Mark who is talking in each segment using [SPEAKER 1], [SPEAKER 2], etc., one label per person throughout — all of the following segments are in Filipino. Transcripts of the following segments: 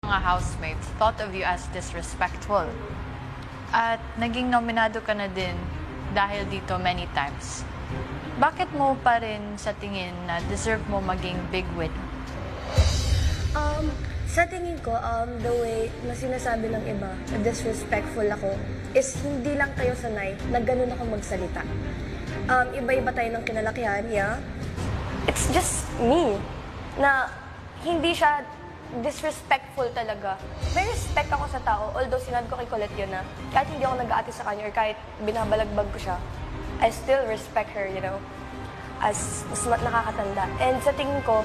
[SPEAKER 1] mga housemates thought of you as disrespectful. At naging nominado ka na din dahil dito many times. Bakit mo pa rin sa tingin na deserve mo maging big winner?
[SPEAKER 2] Sa tingin ko, the way na sinasabi ng iba na disrespectful ako is hindi lang kayo sanay na ganun ako magsalita. Iba-iba tayo ng kinalakihan, yeah? It's just me na hindi siya disrespectful talaga. May respect ako sa tao, although sinabi ko kay Colette yun na kahit hindi ako nag-aati sa kanya or kahit binabalagbag ko siya, I still respect her, you know, as mas nakakatanda. And sa tingin ko,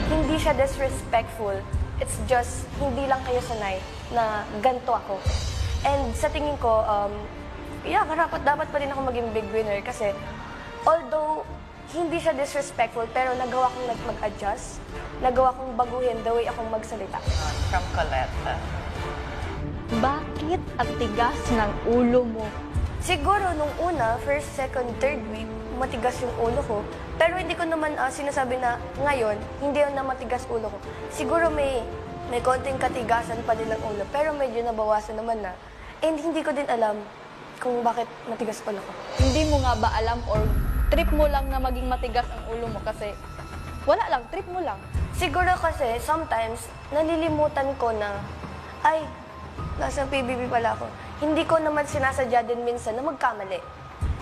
[SPEAKER 2] hindi siya disrespectful. It's just, hindi lang kayo sanay na ganito ako. And sa tingin ko, dapat pa rin ako maging big winner kasi although hindi siya disrespectful, pero nagawa kong mag-adjust, nagawa kong baguhin the way akong magsalita.
[SPEAKER 1] From Colette.
[SPEAKER 3] Bakit ang tigas ng ulo mo?
[SPEAKER 2] Siguro nung una, first, second, third week, matigas yung ulo ko. Pero hindi ko naman sinasabi na ngayon, hindi na matigas ulo ko. Siguro may konting katigasan pa din ng ulo, pero medyo nabawasan naman na. And hindi ko din alam kung bakit matigas ulo ko.
[SPEAKER 3] Hindi mo nga ba alam or trip mo lang na maging matigas ang ulo mo kasi wala lang, trip mo lang.
[SPEAKER 2] Siguro kasi sometimes nalilimutan ko na, ay, nasa PBB pala ako. Hindi ko naman sinasadya din minsan na magkamali.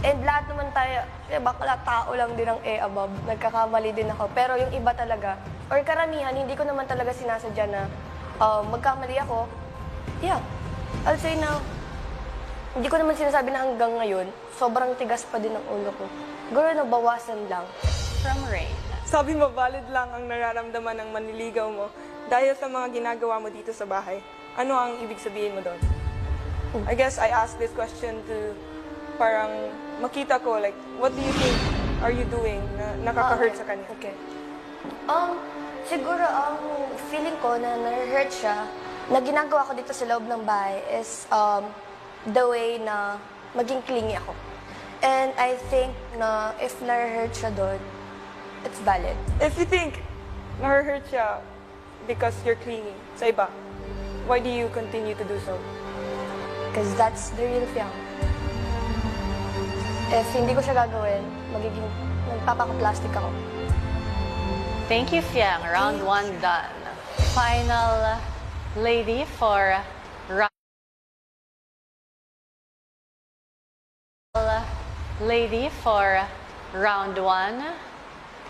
[SPEAKER 2] And lahat naman tayo, bakla tao lang din ang above. Nagkakamali din ako. Pero yung iba talaga, or karamihan, hindi ko naman talaga sinasadya na magkamali ako. Yeah, I'll say na, hindi ko naman sinasabi na hanggang ngayon, sobrang tigas pa din ang ulo ko. Siguro nabawasan lang.
[SPEAKER 1] From Rain.
[SPEAKER 4] Sabi mo, valid lang ang nararamdaman ng manliligaw mo dahil sa mga ginagawa mo dito sa bahay. Ano ang ibig sabihin mo doon? I guess I asked this question to parang makita ko, like, what do you think are you doing na nakaka-hurt sa kanya?
[SPEAKER 2] Okay. Siguro ang feeling ko na na-hurt siya, na ginagawa ko dito sa loob ng bahay is the way na maging clingy ako. And I think na if na-hurt siya doon, it's valid.
[SPEAKER 4] If you think na-hurt siya because you're clingy sa iba, why do you continue to do so?
[SPEAKER 2] Because that's the real Fiang. If hindi ko siya gagawin, magiging nagpapaka-plastic ako.
[SPEAKER 1] Thank you, Fiang. Round 1 done. Final lady for round 1.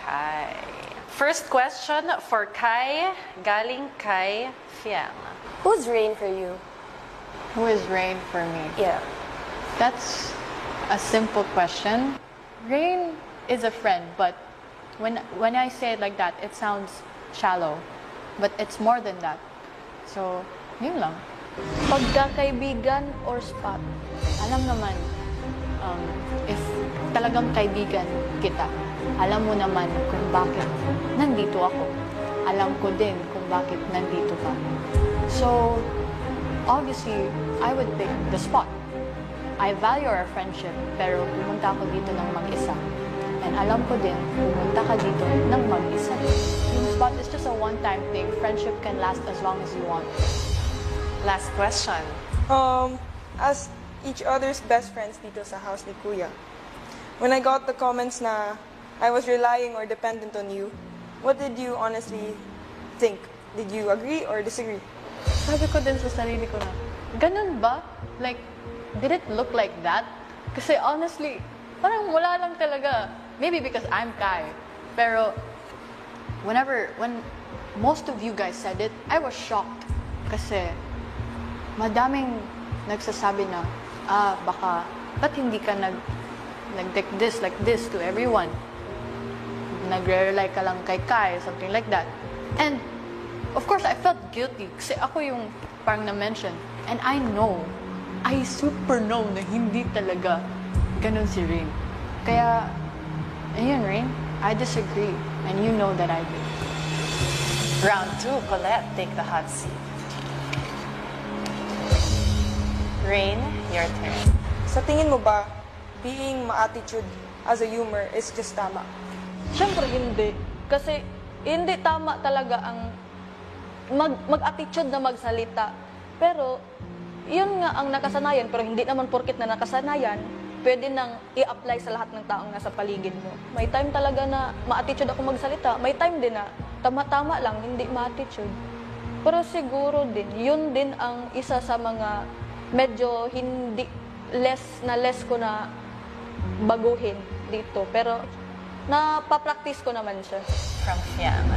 [SPEAKER 1] Kai. First question for Kai, galing kay Fiang.
[SPEAKER 2] Who's Rain for you?
[SPEAKER 1] Who is Rain for me?
[SPEAKER 2] Yeah.
[SPEAKER 1] That's a simple question. Rain is a friend, but when I say it like that, it sounds shallow. But it's more than that. So, yun lang.
[SPEAKER 3] Pagkakaibigan or spot?
[SPEAKER 1] Alam naman, if talagang kaibigan kita, alam mo naman kung bakit nandito ako. Alam ko din kung bakit nandito ka. So, obviously, I would pick the spot. I value our friendship, pero pumunta ako dito ng mag-isa. And alam ko din, pumunta ka dito ng mag-isa. Yung spot is just a one-time thing. Friendship can last as long as you want. Last question.
[SPEAKER 4] As each other's best friends dito sa house ni Kuya, when I got the comments na I was relying or dependent on you, what did you honestly think? Did you agree or disagree?
[SPEAKER 1] Sabi ko din sa sarili ko na, ganun ba? Like, did it look like that? Kasi honestly, parang wala lang talaga. Maybe because I'm Kai. Pero, when most of you guys said it, I was shocked. Kasi, madaming nagsasabi na, baka, ba't hindi ka like this to everyone? Nagre-rely ka lang kay Kai, something like that. And, of course, I felt guilty kasi ako yung parang na-mention. And I super know na hindi talaga ganun si Rain. Kaya, ayun, Rain, I disagree. And you know that I do. Round 2, Colette, take the hot seat. Rain, your turn.
[SPEAKER 4] Sa tingin mo ba, being ma-attitude as a humor is just tama?
[SPEAKER 3] Siyempre hindi. Kasi hindi tama talaga ang mag-attitude na magsalita. Pero, yun nga ang nakasanayan, pero hindi naman porkit na nakasanayan, pwede nang i-apply sa lahat ng taong nasa paligid mo. May time talaga na ma-attitude ako magsalita, may time din na tama-tama lang, hindi ma-attitude. Pero siguro din, yun din ang isa sa mga medyo hindi less ko na baguhin dito. Pero napapractice ko naman siya.
[SPEAKER 1] From Fiamma.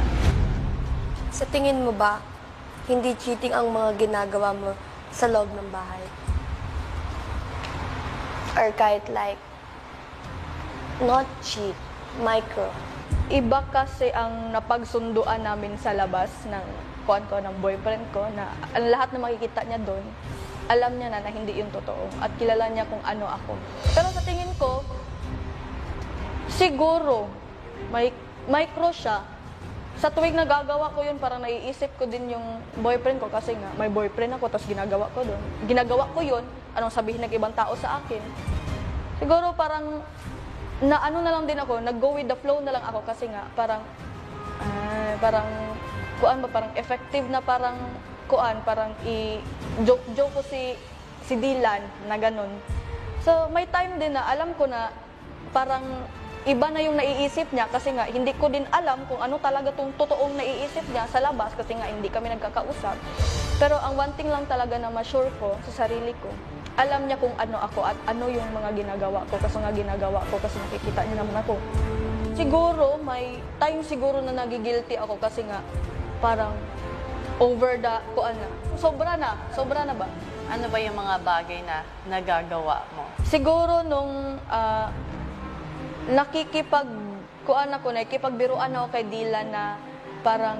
[SPEAKER 2] Sa tingin mo ba, hindi cheating ang mga ginagawa mo sa loob ng bahay? Or kahit like, not cheat, micro.
[SPEAKER 3] Iba kasi ang napagsunduan namin sa labas ng ng boyfriend ko na ang lahat na makikita niya doon, alam niya na hindi yun totoo at kilala niya kung ano ako. Pero sa tingin ko, siguro, may micro siya. Sa tuwing nagagawa ko yun, parang naiisip ko din yung boyfriend ko kasi nga may boyfriend ako, tapos ginagawa ko doon. Ginagawa ko yun, anong sabihin ng ibang tao sa akin. Siguro parang, na ano na lang din ako, nag-go with the flow na lang ako kasi nga parang parang effective na parang parang i-joke ko si Dylan na ganun. So may time din na alam ko na parang iba na yung naiisip niya kasi nga hindi ko din alam kung ano talaga tong totoong naiisip niya sa labas kasi nga hindi kami nagkakausap. Pero ang one thing lang talaga na ma-sure ko sa sarili ko, alam niya kung ano ako at ano yung mga ginagawa ko kasi nakikita niya naman ako. Siguro may time siguro na nagigilty ako kasi nga parang over the sobra na ba?
[SPEAKER 1] Ano ba yung mga bagay na nagagawa mo?
[SPEAKER 3] Siguro nung nakikipagbiruan ako kay Dylan na parang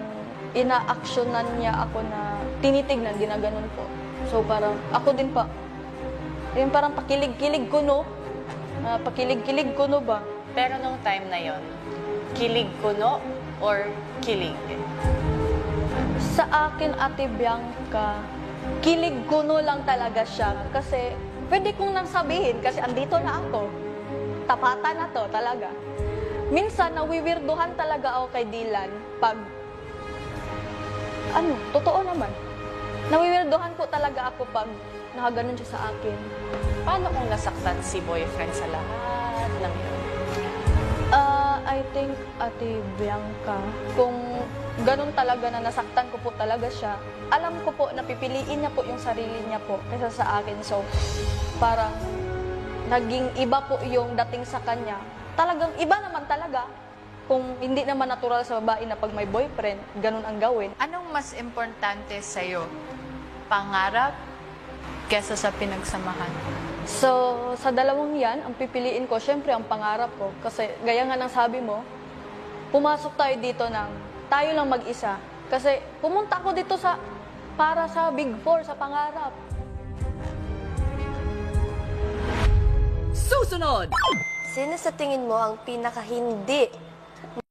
[SPEAKER 3] ina-actionan niya ako na tinitignan, ginaganon po. So parang ako din pa, yung parang pakilig-kilig ko no, pakilig-kilig ko no ba?
[SPEAKER 1] Pero nung time na yon, kilig kuno or kilig?
[SPEAKER 3] Sa akin, Ate Bianca, kilig kuno lang talaga siya kasi pwede kong nang sabihin kasi andito na ako. Tapatan na to talaga. Minsan, nawiwirduhan talaga ako kay Dylan pag, totoo naman. Nawiwirduhan ko talaga ako pag nakaganon siya sa akin.
[SPEAKER 1] Paano kung nasaktan si boyfriend sa lahat ng yun?
[SPEAKER 3] I think, Ate Bianca, kung ganun talaga na nasaktan ko po talaga siya, alam ko po na pipiliin niya po yung sarili niya po kaysa sa akin. So, parang naging iba po yung dating sa kanya. Talagang iba naman talaga. Kung hindi naman natural sa babae na pag may boyfriend, ganun ang gawin.
[SPEAKER 1] Anong mas importante sa'yo? Pangarap kesa sa pinagsamahan?
[SPEAKER 3] So, sa dalawang yan, ang pipiliin ko, syempre ang pangarap ko. Kasi gaya nga ng sabi mo, pumasok tayo dito ng tayo lang mag-isa. Kasi pumunta ako dito para sa Big Four, sa pangarap.
[SPEAKER 5] Susunod!
[SPEAKER 2] Sino sa tingin mo ang pinaka-hindi